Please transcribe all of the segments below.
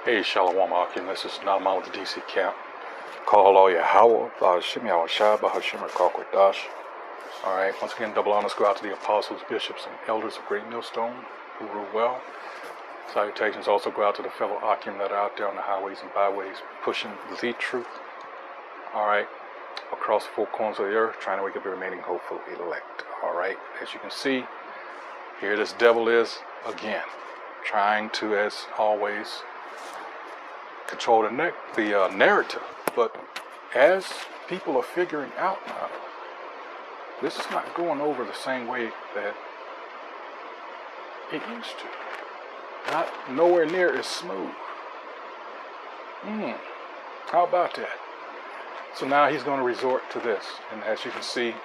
Hey, Shalom Akim. This is Nalman with the DC camp. Call all Yahweh, Shimmy Awashaba, Hashim Dash. Alright, once again, double honors go out to the apostles, bishops, and elders of Great Millstone who rule well. Salutations also go out to the fellow Akim that are out there on the highways and byways pushing the truth. Alright, across the four corners of the earth, trying to wake up the remaining hopeful elect. Alright, as you can see, here this devil is again, trying to, as always, control the narrative. But as people are figuring out now, this is not going over the same way that it used to. Not nowhere near as smooth. How about that? So now he's going to resort to this. And as you can see,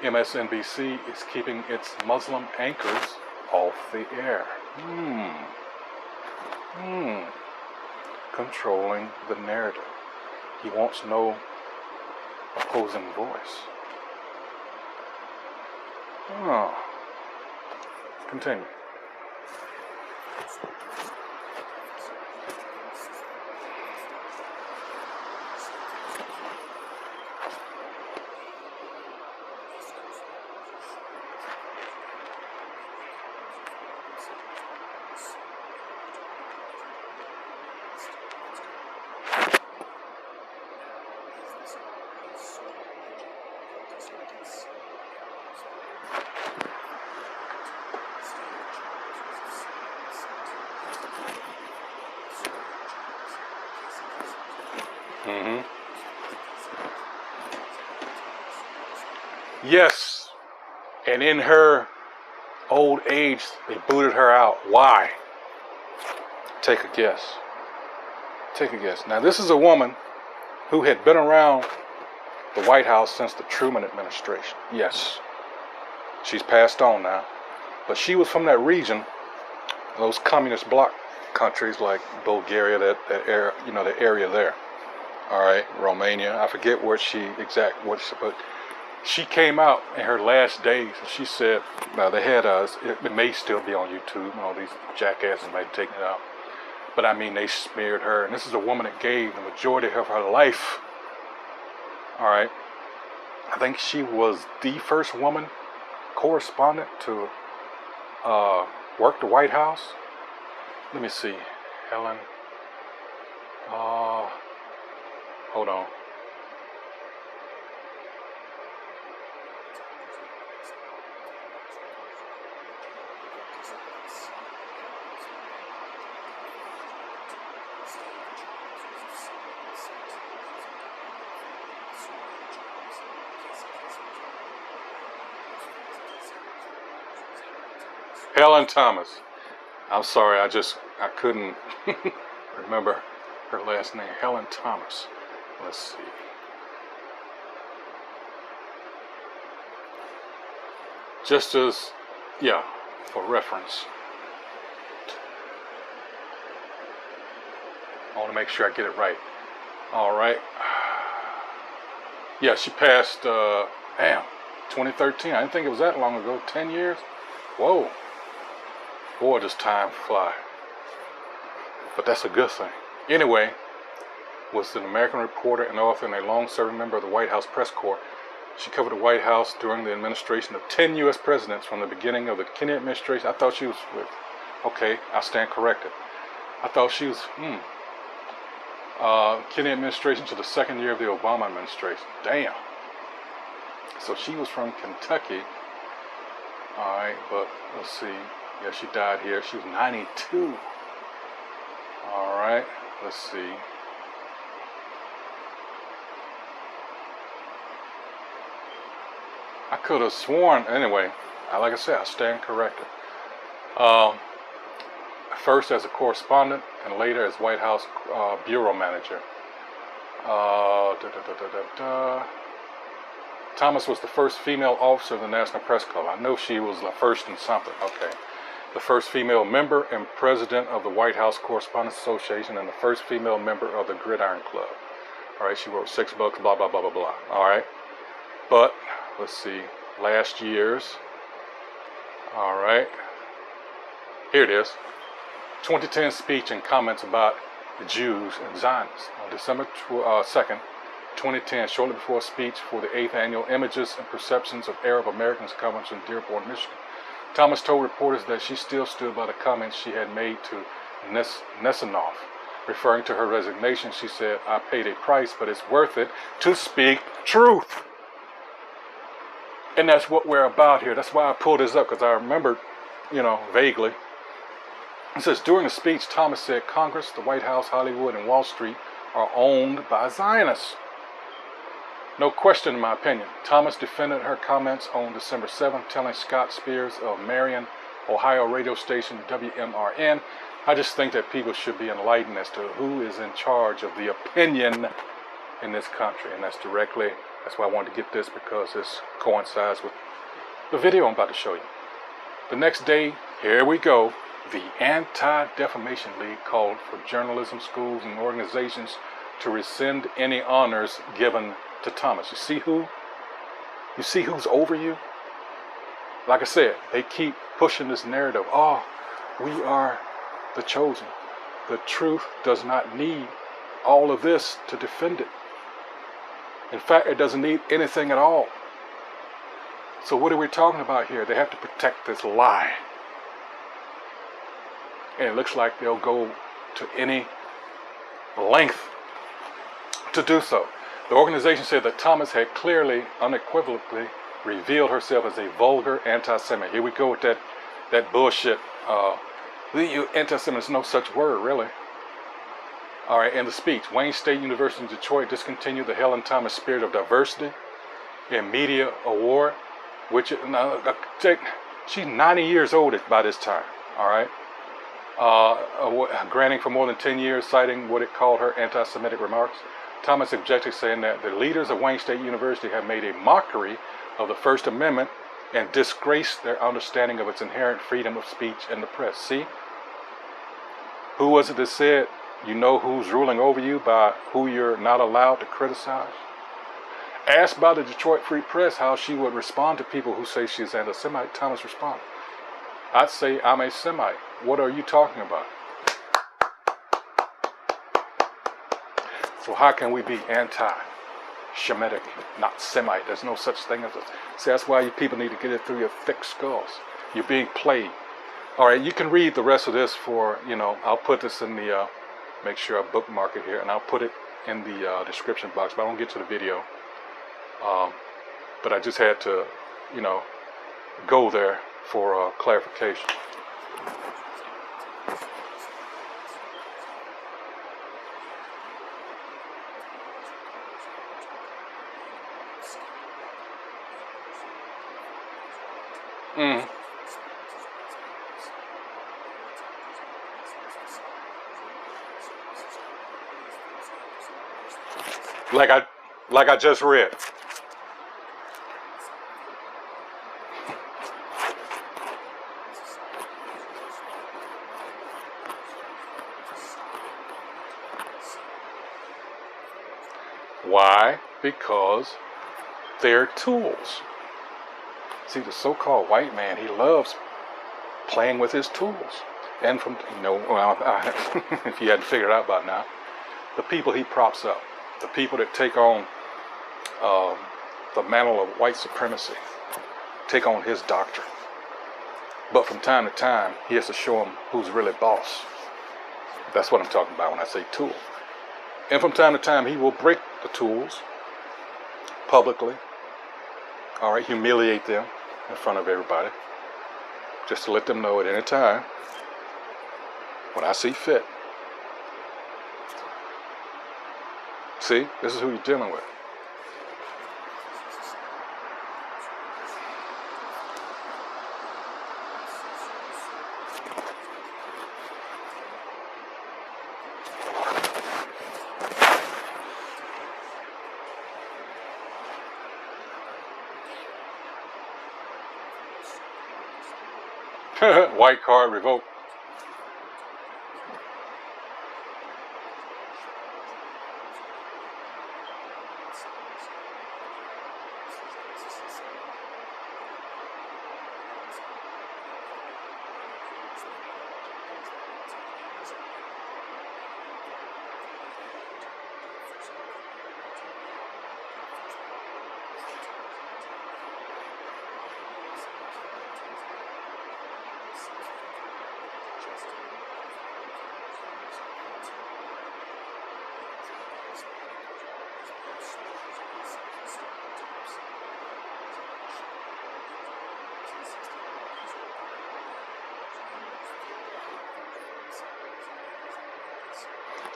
MSNBC is keeping its Muslim anchors off the air. Controlling the narrative. He wants no opposing voice. Continue. Yes, and in her old age, they booted her out. Why? Take a guess. Take a guess. Now, this is a woman who had been around the White House since the Truman administration. Yes, she's passed on now, but she was from that region, those communist bloc countries like Bulgaria, that area, the area there. All right, Romania. I forget but she came out in her last days, and she said, now they had it may still be on YouTube, these jackasses may have taken it out, but I mean, they smeared her, and this is a woman that gave the majority of her life. All right, I think she was the first woman correspondent to work the White House. Let me see, Helen, hold on. Helen Thomas. I'm sorry, I couldn't remember her last name. Helen Thomas. Let's see. Just as, for reference. I want to make sure I get it right. All right. Yeah, she passed, 2013. I didn't think it was that long ago. 10 years? Whoa. Boy, does time fly. But that's a good thing. Anyway, was an American reporter and author and a long-serving member of the White House press corps. She covered the White House during the administration of 10 U.S. presidents from the beginning of the Kennedy administration. I thought she was okay, I stand corrected. I thought she was, Kennedy administration to the second year of the Obama administration. Damn. So she was from Kentucky. All right, but let's see. Yeah, she died here. She was 92. All right, let's see. I could have sworn, anyway, like I said, I stand corrected. First as a correspondent and later as White House bureau manager. Thomas was the first female officer of the National Press Club. I know she was the first in something. Okay. The first female member and president of the White House Correspondents Association, and the first female member of the Gridiron Club. All right, she wrote 6 books, blah, blah, blah, blah, blah. All right. But, let's see, last year's. All right. Here it is. 2010 speech and comments about the Jews and Zionists. On December 2nd, 2010, shortly before a speech for the 8th Annual Images and Perceptions of Arab Americans Conference in Dearborn, Michigan, Thomas told reporters that she still stood by the comments she had made to Nesanoff. Referring to her resignation, she said, "I paid a price, but it's worth it to speak truth." And that's what we're about here. That's why I pulled this up, because I remembered, vaguely. It says, during the speech, Thomas said Congress, the White House, Hollywood, and Wall Street are owned by Zionists. No question, in my opinion. Thomas defended her comments on December 7th, telling Scott Spears of Marion, Ohio radio station WMRN, "I just think that people should be enlightened as to who is in charge of the opinion in this country." And that's why I wanted to get this, because this coincides with the video I'm about to show you. The next day, here we go, the Anti-Defamation League called for journalism schools and organizations to rescind any honors given to Thomas. You see who's over you? Like I said, they keep pushing this narrative. Oh, we are the chosen. The truth does not need all of this to defend it. In fact, it doesn't need anything at all. So what are we talking about here? They have to protect this lie. And it looks like they'll go to any length to do so. The organization said that Thomas had clearly, unequivocally revealed herself as a vulgar anti-Semite. Here we go with that bullshit. Anti-Semite is no such word, really. All right, in the speech, Wayne State University in Detroit discontinued the Helen Thomas Spirit of Diversity in Media Award, which she's 90 years old by this time. All right, granting for more than 10 years, citing what it called her anti-Semitic remarks. Thomas objected, saying that the leaders of Wayne State University have made a mockery of the First Amendment and disgraced their understanding of its inherent freedom of speech and the press. See? Who was it that said, you know who's ruling over you by who you're not allowed to criticize? Asked by the Detroit Free Press how she would respond to people who say she's anti-Semite, Thomas responded, "I'd say I'm a Semite. What are you talking about?" So how can we be anti-Shemitic, not Semite? There's no such thing as a... See, that's why you people need to get it through your thick skulls. You're being played. All right, you can read the rest of this for, I'll put this in the, make sure I bookmark it here, and I'll put it in the description box, but I won't get to the video. But I just had to, go there for clarification. Like I just read. Why? Because they're tools. See, the so-called white man, he loves playing with his tools. And from, if you hadn't figured it out by now, the people he props up, the people that take on the mantle of white supremacy, take on his doctrine. But from time to time, he has to show them who's really boss. That's what I'm talking about when I say tool. And from time to time, he will break the tools publicly, all right, humiliate them in front of everybody, just to let them know at any time, when I see fit. See, this is who you're dealing with. White card revoked.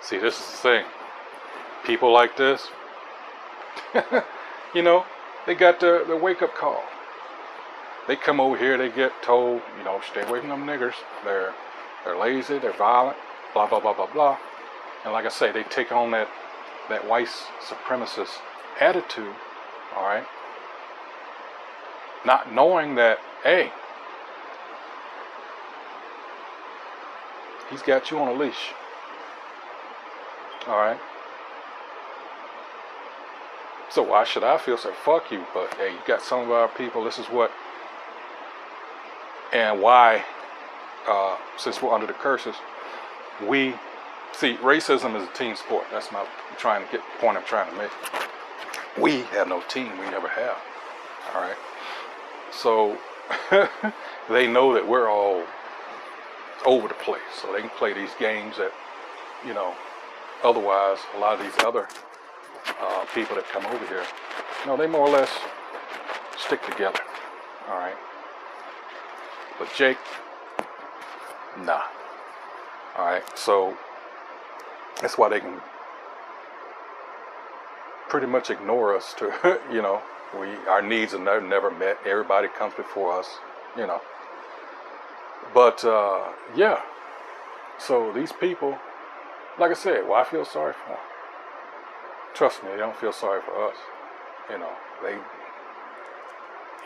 See, this is the thing. People like this, you know, they got their wake-up call. They come over here, they get told, you know, stay away from them niggers. They're lazy, they're violent, blah, blah, blah, blah, blah. And like I say, they take on that white supremacist attitude, all right? Not knowing that, hey, he's got you on a leash, all right? So why should I feel so? Fuck you. But hey, you got some of our people, this is what, and why, since we're under the curses, we, see, racism is a team sport. That's my point I'm trying to make. We have no team, we never have, all right? So they know that we're all over the place, so they can play these games that, you know, otherwise a lot of these other people that come over here, no, they more or less stick together, all right? But Jake, nah, all right? So that's why they can pretty much ignore us to, you know, our needs are never met. Everybody comes before us, you know. But yeah, so these people, like I said, well, I feel sorry for them. Trust me, they don't feel sorry for us. You know, they,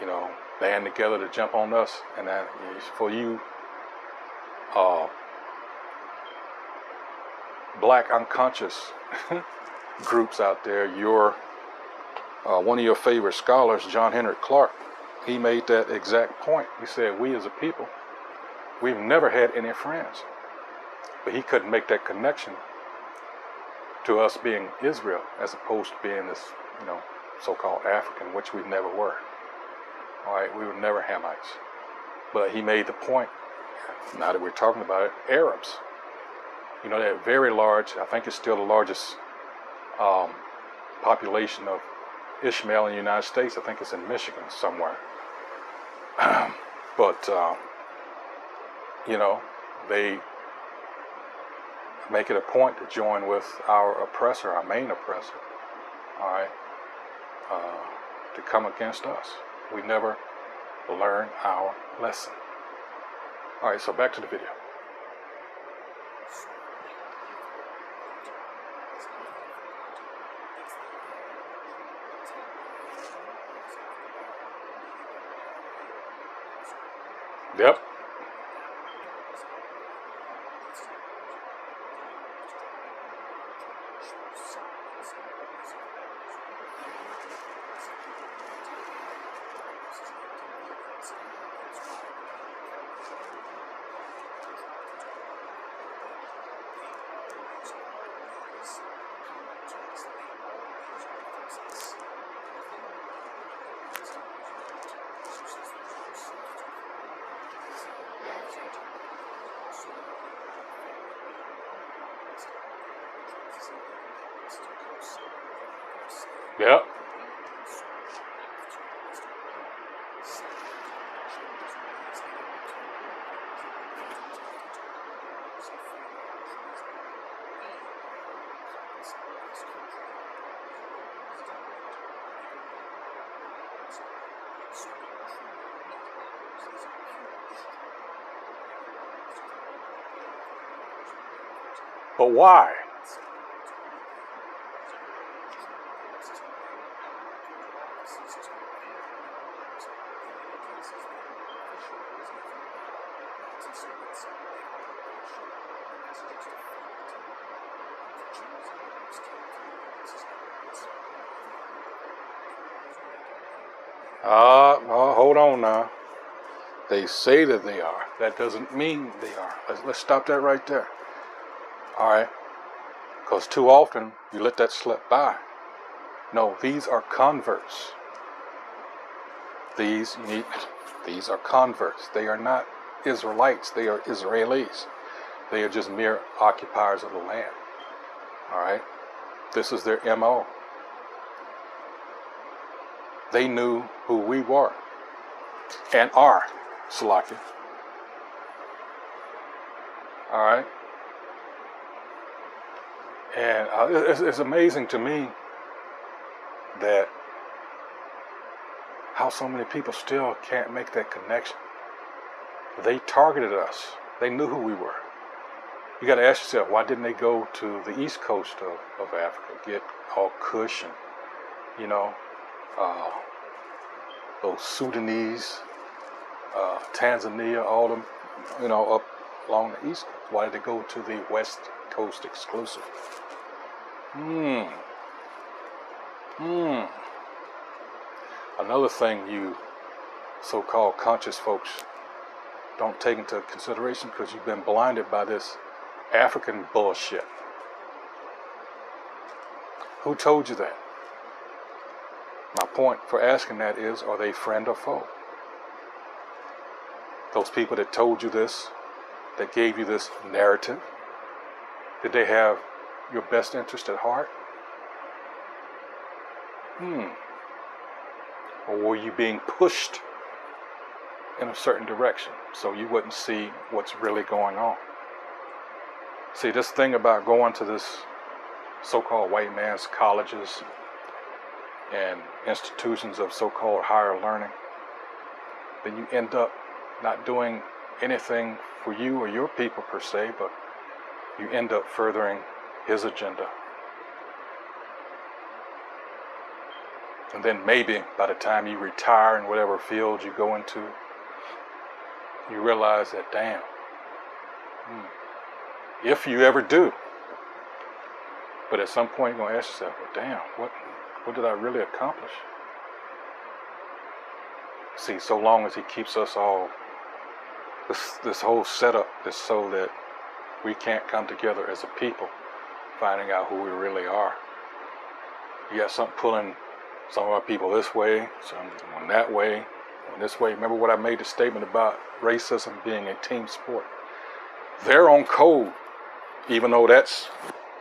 you know, band together to jump on us. And that, for you black unconscious groups out there, one of your favorite scholars, John Henrik Clarke, he made that exact point. He said, we as a people, we've never had any friends. But he couldn't make that connection to us being Israel as opposed to being this, you know, so-called African, which we never were. All right, we were never Hamites. But he made the point, now that we're talking about it, Arabs. You know, they're very large, I think it's still the largest population of Ishmael in the United States. I think it's in Michigan somewhere. But, you know, they make it a point to join with our oppressor, our main oppressor, all right, to come against us. We never learn our lesson. All right, so back to the video. Yep. Yep. But why? Hold on now. They say that they are. That doesn't mean they are. Let's stop that right there. All right? Because too often you let that slip by. No, these are converts. These are converts. They are not Israelites. They are Israelis. They are just mere occupiers of the land. All right? This is their MO. They knew who we were and are, Salakia. All right? And it's amazing to me that how so many people still can't make that connection. They targeted us. They knew who we were. You got to ask yourself, why didn't they go to the east coast of Africa, get all Kush and, you know, those Sudanese, Tanzania, all them, you know, up along the east coast? Why did they go to the west coast exclusive? Another thing you so-called conscious folks don't take into consideration because you've been blinded by this African bullshit. Who told you that? My point for asking that is, are they friend or foe? Those people that told you this, that gave you this narrative, did they have your best interest at heart? Or were you being pushed in a certain direction so you wouldn't see what's really going on? See, this thing about going to this so-called white man's colleges and institutions of so-called higher learning, then you end up not doing anything for you or your people per se, but you end up furthering his agenda. And then maybe by the time you retire in whatever field you go into, you realize that, damn, if you ever do, but at some point you're going to ask yourself, well, damn, what did I really accomplish? See, so long as he keeps us all, this whole setup is so that we can't come together as a people, finding out who we really are. You got something pulling some of our people this way, some that way, and this way. Remember what I made the statement about racism being a team sport? They're on code, even though that's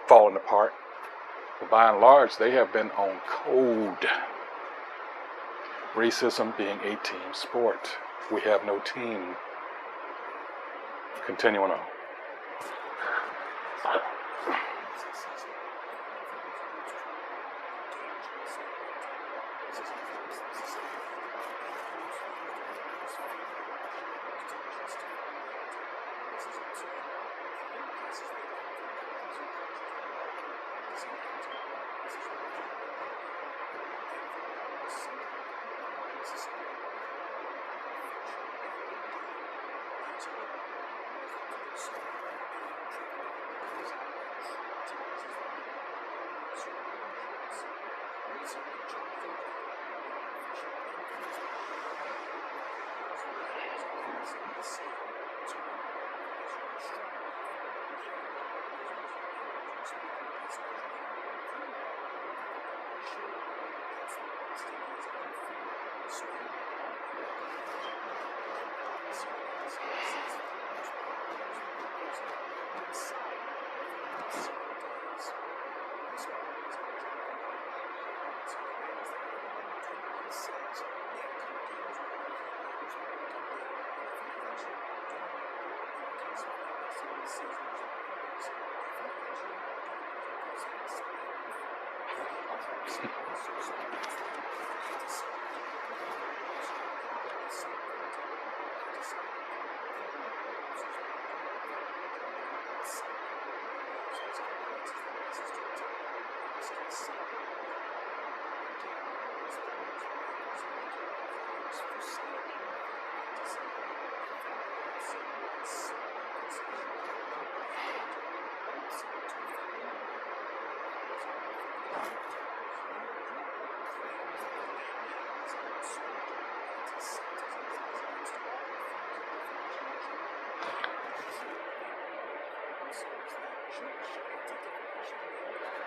falling apart. But by and large, they have been on code. Racism being a team sport. We have no team. Continuing on.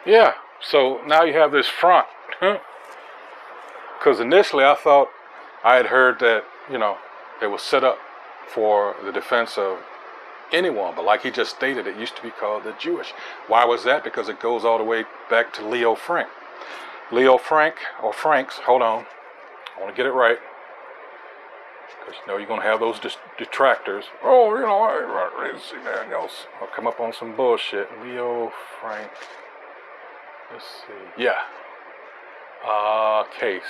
Yeah, so now you have this front. Because initially I thought I had heard that, it was set up for the defense of anyone, but like he just stated, it used to be called the Jewish. Why was that? Because it goes all the way back to Leo Frank. Leo Frank, or Franks, hold on, I want to get it right, because you know you're going to have those detractors. Oh, you know, I didn't see nothing else. I'll come up on some bullshit. Leo Frank, let's see, yeah, case,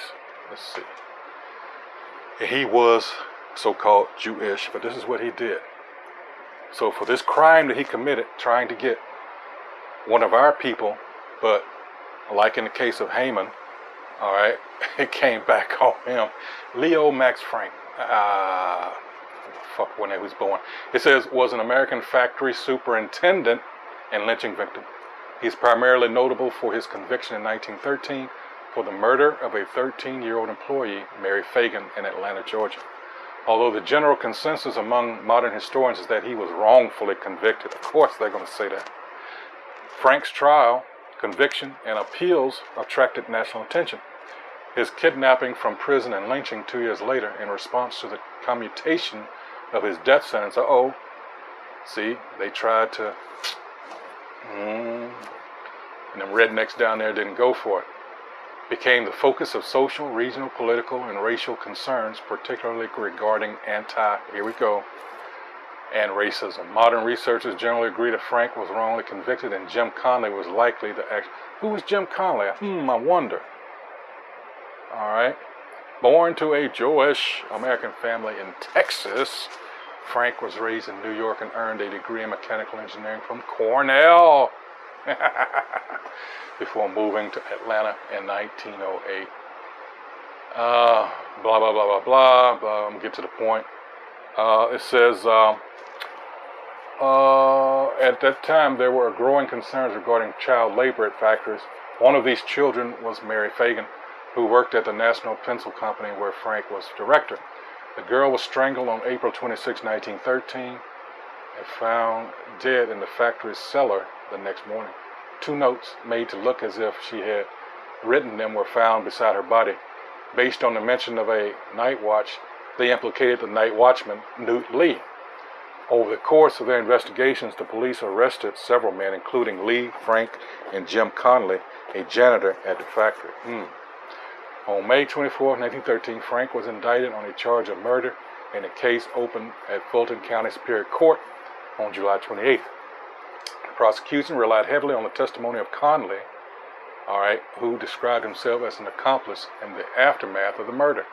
let's see. He was so-called Jewish, but this is what he did. So for this crime that he committed, trying to get one of our people, but like in the case of Haman, all right, it came back on him. Leo Max Frank, fuck when he was born. It says was an American factory superintendent and lynching victim. He's primarily notable for his conviction in 1913 for the murder of a 13-year-old employee, Mary Fagan, in Atlanta, Georgia. Although the general consensus among modern historians is that he was wrongfully convicted. Of course they're going to say that. Frank's trial, conviction, and appeals attracted national attention. His kidnapping from prison and lynching 2 years later in response to the commutation of his death sentence. See, they tried to, and them rednecks down there didn't go for it. Became the focus of social, regional, political, and racial concerns, particularly regarding here we go, and racism. Modern researchers generally agree that Frank was wrongly convicted and Jim Conley was likely the Who was Jim Conley? I wonder. All right. Born to a Jewish American family in Texas, Frank was raised in New York and earned a degree in mechanical engineering from Cornell before moving to Atlanta in 1908. Blah, blah, blah, blah, blah, blah. I'm going to get to the point. It says, at that time, there were growing concerns regarding child labor at factories. One of these children was Mary Fagan, who worked at the National Pencil Company where Frank was director. The girl was strangled on April 26, 1913, and found dead in the factory's cellar the next morning. 2 notes made to look as if she had written them were found beside her body. Based on the mention of a night watch, they implicated the night watchman, Newt Lee. Over the course of their investigations, the police arrested several men, including Lee, Frank, and Jim Conley, a janitor at the factory. On May 24, 1913, Frank was indicted on a charge of murder, and the case opened at Fulton County Superior Court on July 28th. The prosecution relied heavily on the testimony of Conley, who described himself as an accomplice in the aftermath of the murder,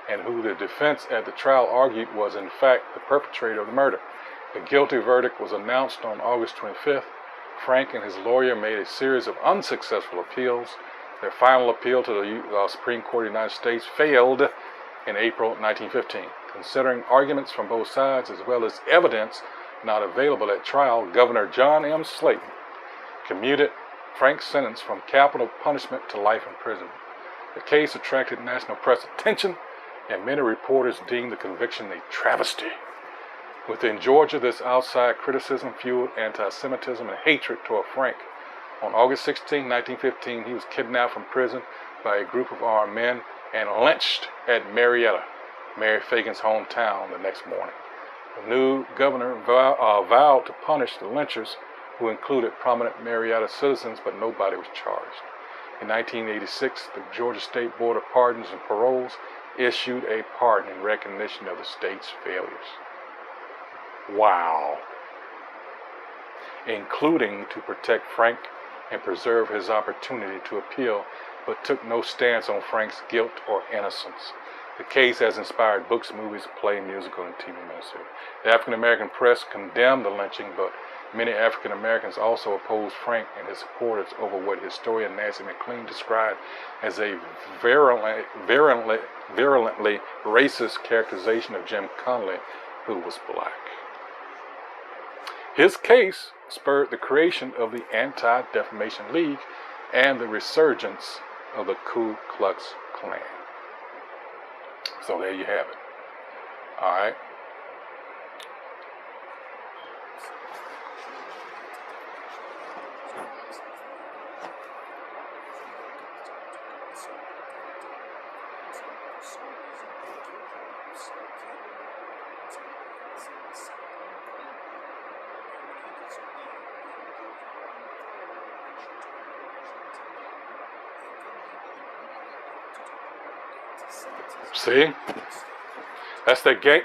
and who the defense at the trial argued was in fact the perpetrator of the murder. The guilty verdict was announced on August 25th. Frank and his lawyer made a series of unsuccessful appeals. Their final appeal to the Supreme Court of the United States failed in April 1915. Considering arguments from both sides as well as evidence not available at trial, Governor John M. Slayton commuted Frank's sentence from capital punishment to life imprisonment. The case attracted national press attention, and many reporters deemed the conviction a travesty. Within Georgia, this outside criticism fueled anti-Semitism and hatred toward Frank. On August 16, 1915, he was kidnapped from prison by a group of armed men and lynched at Marietta, Mary Fagan's hometown, the next morning. The new governor vowed to punish the lynchers, who included prominent Marietta citizens, but nobody was charged. In 1986, the Georgia State Board of Pardons and Paroles issued a pardon in recognition of the state's failures. Wow. Including to protect Frank and preserve his opportunity to appeal, but took no stance on Frank's guilt or innocence. The case has inspired books, movies, play, musical, and TV miniseries. The African-American press condemned the lynching, but many African Americans also opposed Frank and his supporters over what historian Nancy McLean described as a virulently racist characterization of Jim Conley, who was black. His case spurred the creation of the Anti-Defamation League and the resurgence of the Ku Klux Klan. So there you have it. All right. See? That's the gate.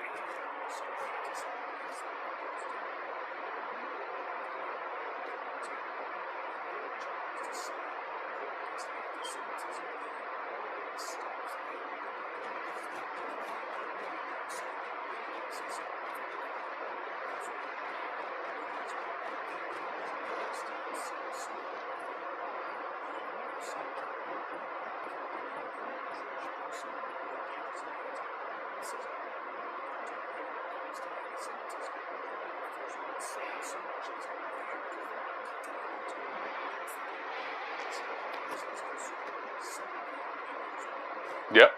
Yep.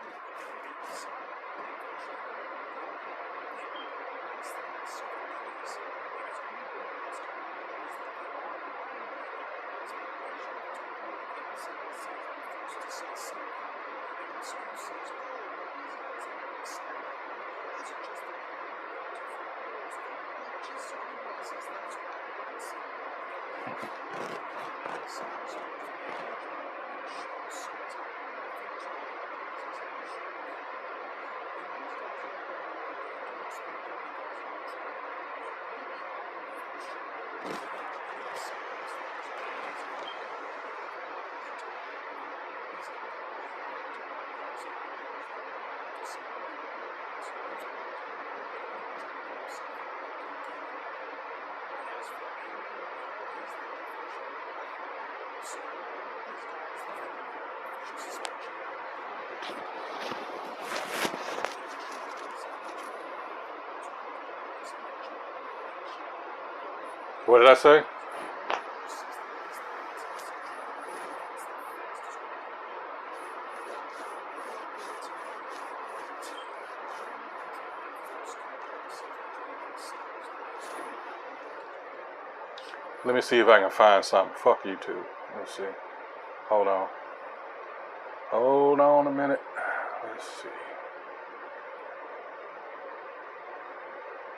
What did I say? Let me see if I can find something. Fuck YouTube. Let's see. Hold on. Hold on a minute. Let's see.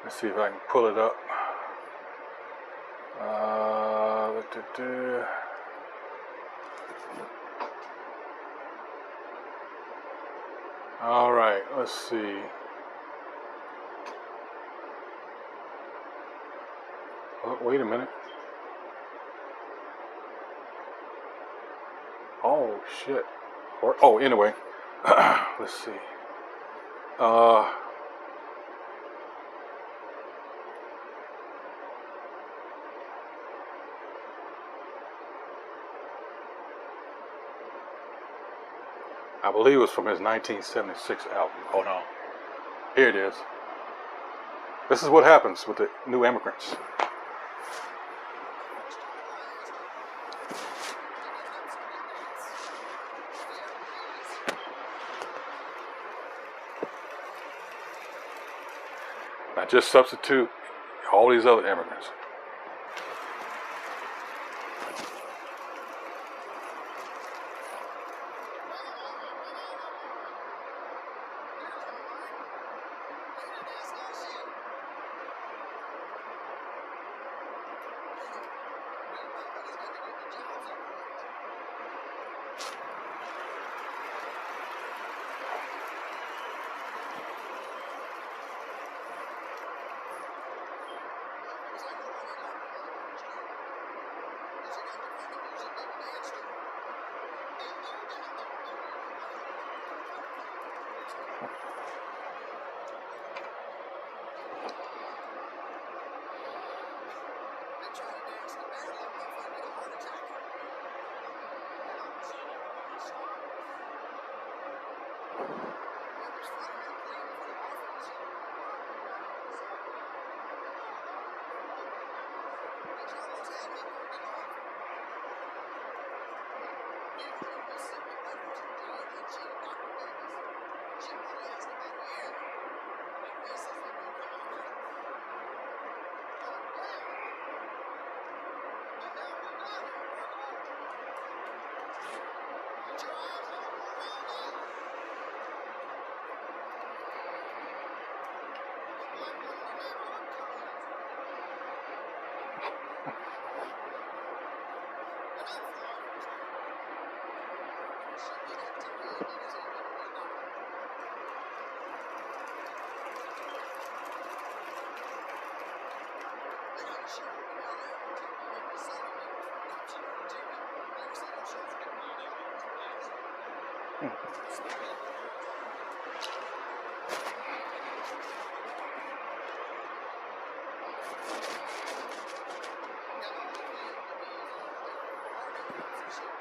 Let's see if I can pull it up. All right. Let's see. Oh, wait a minute. Oh shit. Oh, anyway. Let's see. I believe it was from his 1976 album. Hold on. Here it is. This is what happens with the new immigrants. Now just substitute all these other immigrants.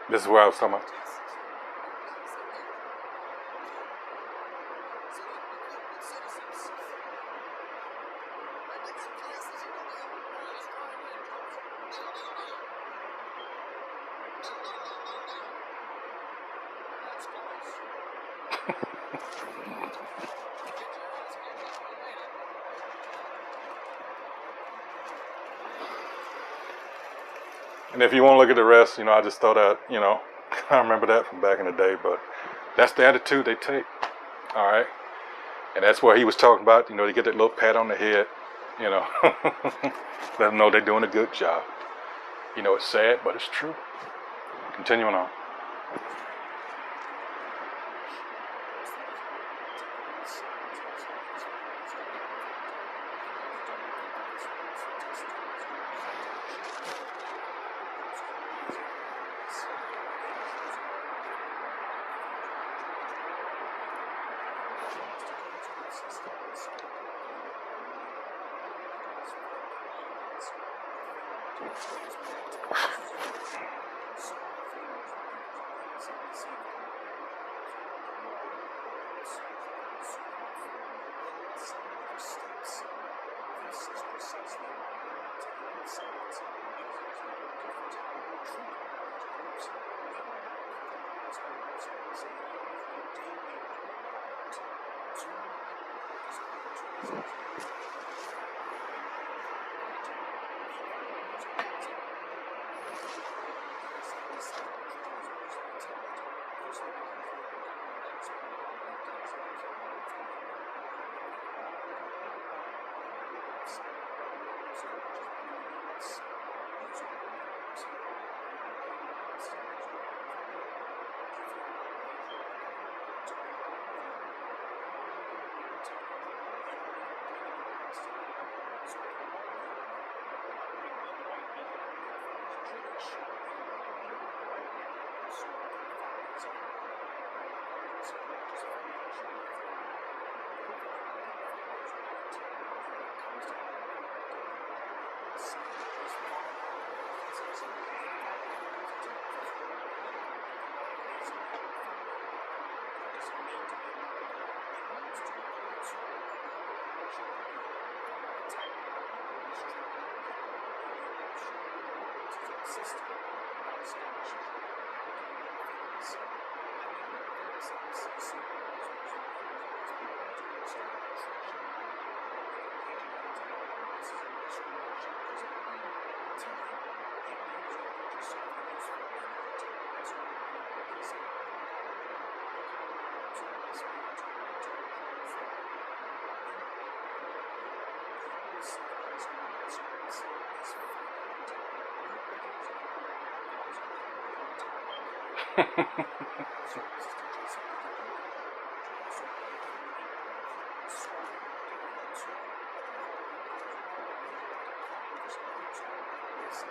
This is where I was talking about. And if you want to look at the rest, I just thought that, I remember that from back in the day, but that's the attitude they take. All right. And that's what he was talking about, they get that little pat on the head, let them know they're doing a good job. It's sad, but it's true. Continuing on.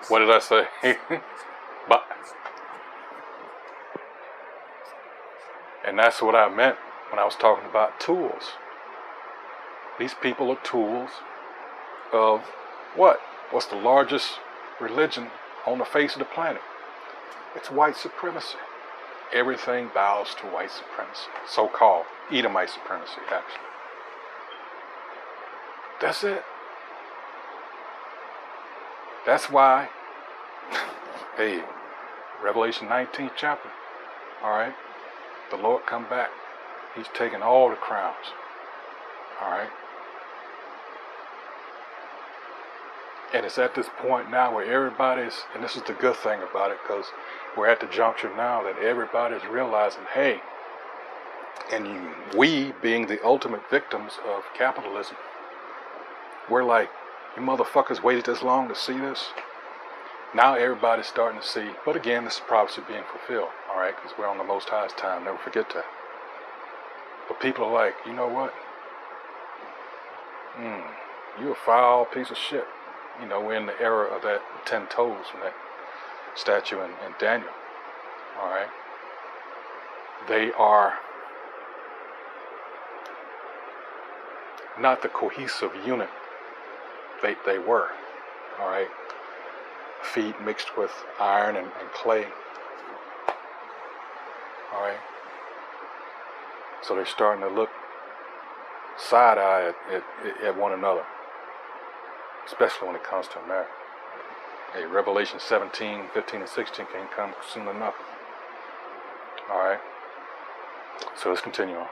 What did I say? But, and that's what I meant when I was talking about tools. These people are tools of what? What's the largest religion on the face of the planet? It's white supremacy. Everything bows to white supremacy. So-called Edomite supremacy, actually. That's it. That's why, hey, Revelation 19th chapter, all right, the Lord come back. He's taking all the crowns, all right. And it's at this point now where everybody's, and this is the good thing about it, because we're at the juncture now that everybody's realizing, hey, and we being the ultimate victims of capitalism, we're like, you motherfuckers waited this long to see this? Now everybody's starting to see, but again, this is prophecy being fulfilled, all right, because we're on the Most High's time, never forget that. But people are like, you know what? You a foul piece of shit. We're in the era of that 10 toes from that statue in Daniel, all right? they are not the cohesive unit they were. All right, feet mixed with iron and clay. All right, so they're starting to look side-eye at one another, especially when it comes to America. Hey, Revelation 17, 15, and 16 can't come soon enough. All right, so let's continue on.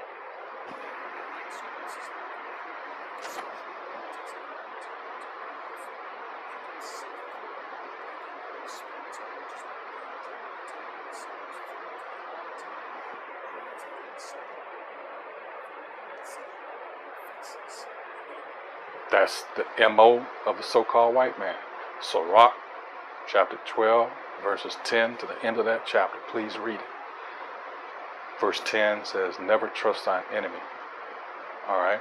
That's the MO of the so-called white man. Sirach, chapter 12, verses 10 to the end of that chapter. Please read it. Verse 10 says, never trust thine enemy. All right?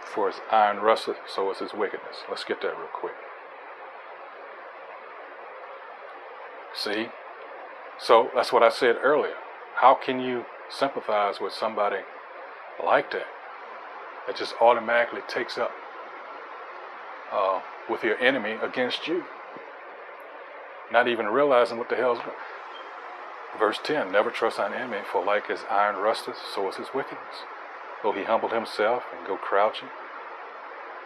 For his iron rusteth, so is his wickedness. Let's get that real quick. See? So that's what I said earlier. How can you sympathize with somebody like that? That just automatically takes up with your enemy against you. Not even realizing what the hell's going on. Verse 10, never trust thine enemy, for like as iron rusteth, so is his wickedness. Though he humbled himself and go crouching.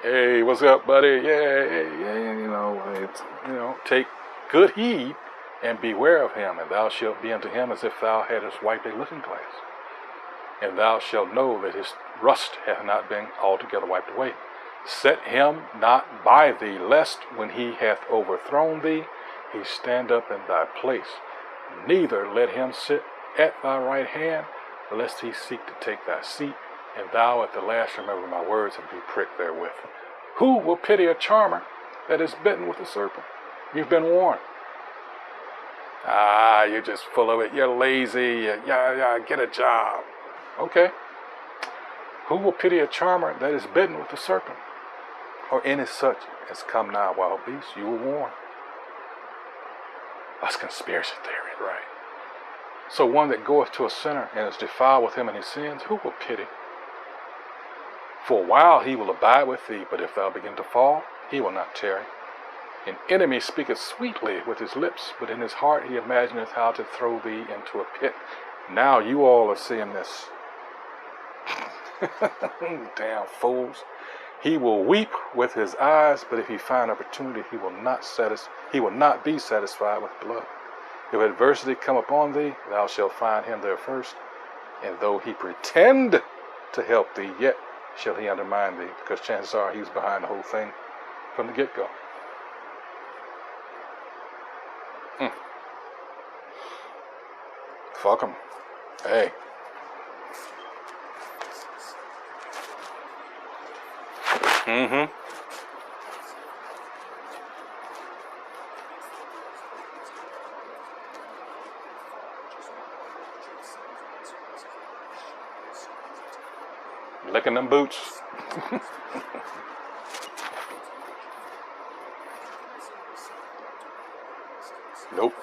Hey, what's up, buddy? Yeah, take good heed and beware of him, and thou shalt be unto him as if thou hadst wiped a looking glass. And thou shalt know that his rust hath not been altogether wiped away. Set him not by thee, lest when he hath overthrown thee, he stand up in thy place. Neither let him sit at thy right hand, lest he seek to take thy seat, and thou at the last remember my words and be pricked therewith. Who will pity a charmer that is bitten with a serpent? You've been warned. You're just full of it. You're lazy. Yeah, get a job. Okay. Who will pity a charmer that is bitten with a serpent? Or any such as come nigh wild beasts? You were warned. That's conspiracy theory, right? So one that goeth to a sinner and is defiled with him in his sins, who will pity? For a while he will abide with thee, but if thou begin to fall, he will not tarry. An enemy speaketh sweetly with his lips, but in his heart he imagineth how to throw thee into a pit. Now you all are seeing this. Damn fools. He will weep with his eyes, but if he find opportunity, he will not be satisfied with blood. If adversity come upon thee, thou shalt find him there first. And though he pretend to help thee, yet shall he undermine thee, because chances are he was behind the whole thing from the get-go. Fuck him. Hey. Licking them boots. Nope.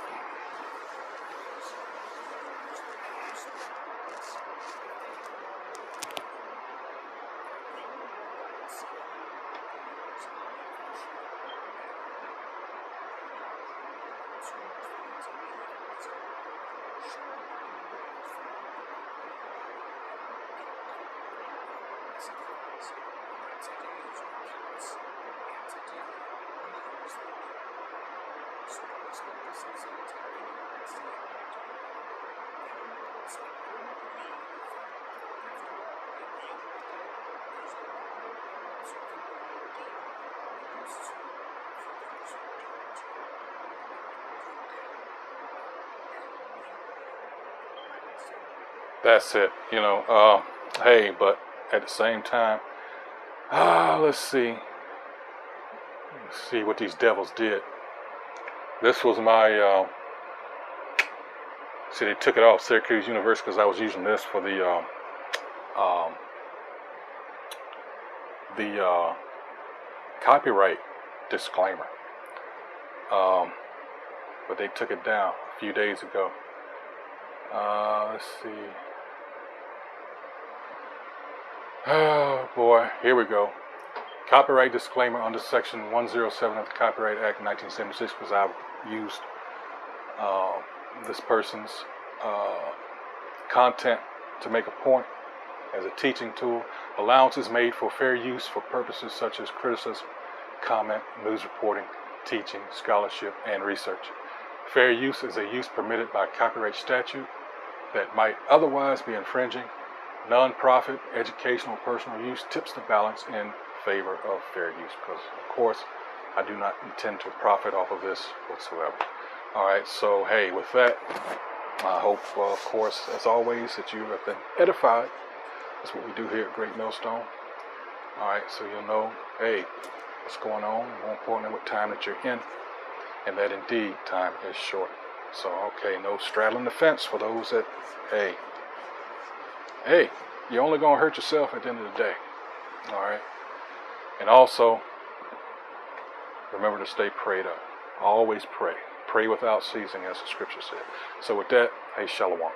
That's it, hey, but at the same time, let's see what these devils did. This was my, see, they took it off Syracuse University because I was using this for the copyright disclaimer. But they took it down a few days ago. Let's see. Oh boy, here we go. Copyright disclaimer under Section 107 of the Copyright Act of 1976, because I've used this person's content to make a point as a teaching tool. Allowance is made for fair use for purposes such as criticism, comment, news reporting, teaching, scholarship, and research. Fair use is a use permitted by copyright statute that might otherwise be infringing. Non-profit, educational, personal use tips the balance in favor of fair use, because of course I do not intend to profit off of this whatsoever. Alright, so hey, with that, I hope of course as always that you have been edified. That's what we do here at Great Millstone. Alright, so you'll know, hey, what's going on, more importantly what time that you're in, and that indeed time is short. So okay, no straddling the fence for those that, hey, you're only going to hurt yourself at the end of the day. Alright? And also, remember to stay prayed up. Always pray. Pray without ceasing, as the scripture said. So with that, hey, shalom.